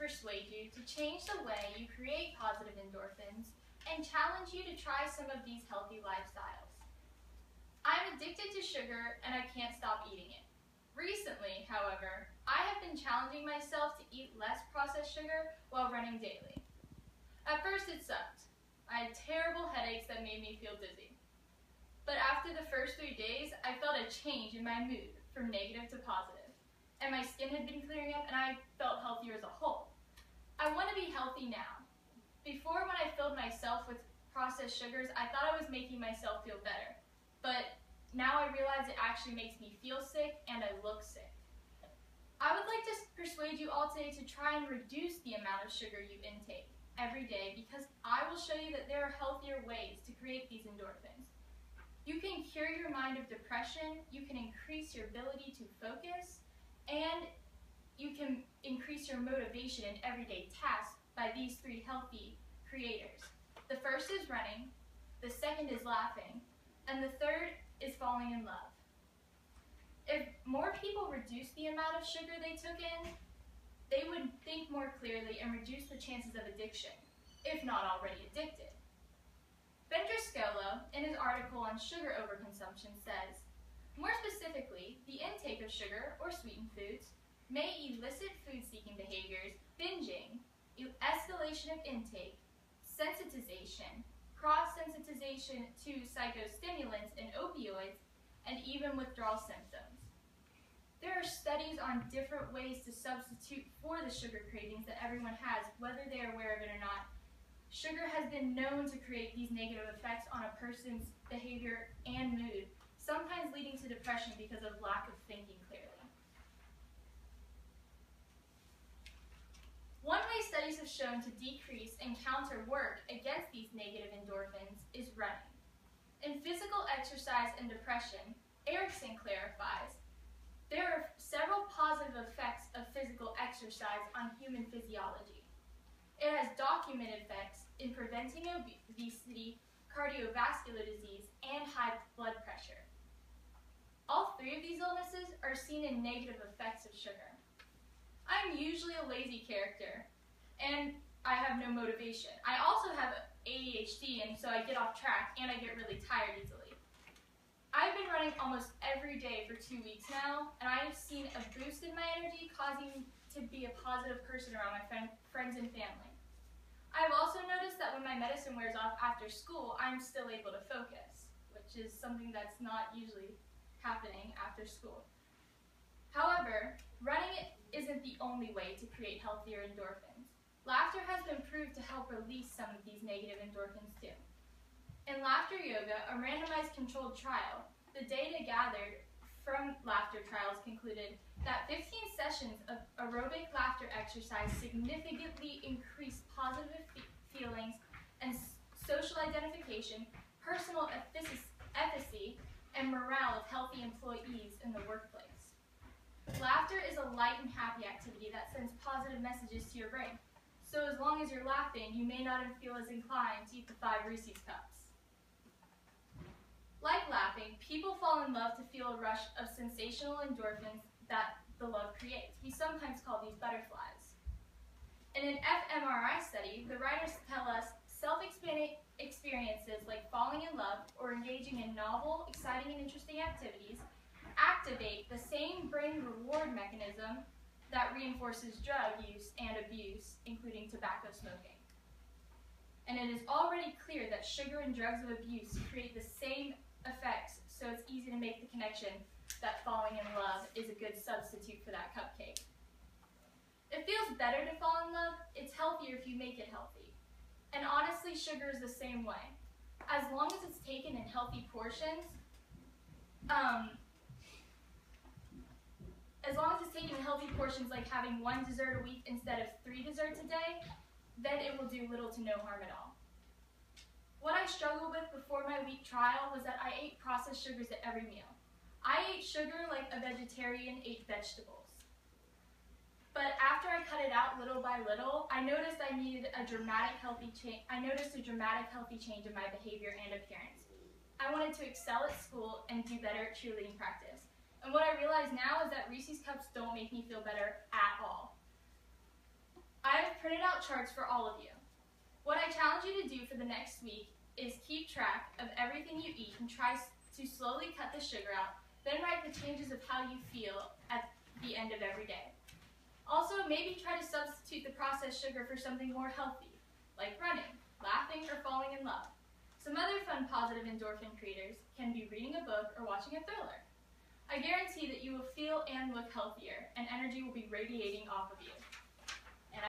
persuade you to change the way you create positive endorphins and challenge you to try some of these healthy lifestyles. I'm addicted to sugar and I can't stop eating it. Recently, however, I have been challenging myself to eat less processed sugar while running daily. At first it sucked. I had terrible headaches that made me feel dizzy. But after the first 3 days, I felt a change in my mood from negative to positive. And my skin had been clearing up and I felt healthier as a whole. I want to be healthy now. Before, when I filled myself with processed sugars, I thought I was making myself feel better. But now I realize it actually makes me feel sick and I look sick. I would like to persuade you all today to try and reduce the amount of sugar you intake every day, because I will show you that there are healthier ways to create these endorphins. You can cure your mind of depression, you can increase your ability to focus, and you can increase your motivation in everyday tasks by these 3 healthy creators. The first is running, the second is laughing, and the third is falling in love. If more people reduced the amount of sugar they took in, they would think more clearly and reduce the chances of addiction, if not already addicted. Vendriskello, in his article on sugar overconsumption, says, more specifically, the intake of sugar or sweetened foods may elicit food-seeking behaviors, binging, escalation of intake, sensitization, cross-sensitization to psychostimulants and opioids, and even withdrawal symptoms. There are studies on different ways to substitute for the sugar cravings that everyone has, whether they are aware of it or not. Sugar has been known to create these negative effects on a person's behavior and mood, sometimes leading to depression because of lack of thinking clearly. One way studies have shown to decrease and counter work against these negative endorphins is running. In Physical Exercise and Depression, Erickson clarifies, there are several positive effects of physical exercise on human physiology. It has documented effects in preventing obesity, cardiovascular disease, and high blood pressure. All 3 of these illnesses are seen in negative effects of sugar. I'm usually a lazy character, and I have no motivation. I also have ADHD, and so I get off track, and I get really tired easily. I've been running almost every day for 2 weeks now, and I have seen a boost in my energy, causing me to be a positive person around my friends and family. I've also noticed that when my medicine wears off after school, I'm still able to focus, which is something that's not usually happening after school. However, running isn't the only way to create healthier endorphins. Laughter has been proved to help release some of these negative endorphins too. In laughter yoga, a randomized controlled trial, the data gathered from laughter trials concluded that 15 sessions of aerobic laughter exercise significantly increased positive feelings and social identification, personal efficacy, and morale of healthy employees in the workplace. Laughter is a light and happy activity that sends positive messages to your brain. So as long as you're laughing, you may not feel as inclined to eat the 5 Reese's Cups. Like laughing, people fall in love to feel a rush of sensational endorphins that the love creates. We sometimes call these butterflies. In an fMRI study, the writers tell us self-expanding experiences like falling in love or engaging in novel, exciting, and interesting activities activate the same brain reward mechanism that reinforces drug use and abuse, including tobacco smoking. And it is already clear that sugar and drugs of abuse create the same effects, so it's easy to make the connection that falling in love is a good substitute for that cupcake. It feels better to fall in love. It's healthier if you make it healthy. And honestly, sugar is the same way. As long as it's taken in healthy portions, like having 1 dessert a week instead of 3 desserts a day, then it will do little to no harm at all. What I struggled with before my week trial was that I ate processed sugars at every meal. I ate sugar like a vegetarian ate vegetables. But after I cut it out little by little, I noticed I needed a dramatic healthy change. I noticed a dramatic healthy change in my behavior and appearance. I wanted to excel at school and do better at cheerleading practice. And what I realize now is that Reese's Cups don't make me feel better at all. I printed out charts for all of you. What I challenge you to do for the next week is keep track of everything you eat and try to slowly cut the sugar out, then write the changes of how you feel at the end of every day. Also, maybe try to substitute the processed sugar for something more healthy, like running, laughing, or falling in love. Some other fun positive endorphin creators can be reading a book or watching a thriller. I guarantee that you will feel and look healthier, and energy will be radiating off of you.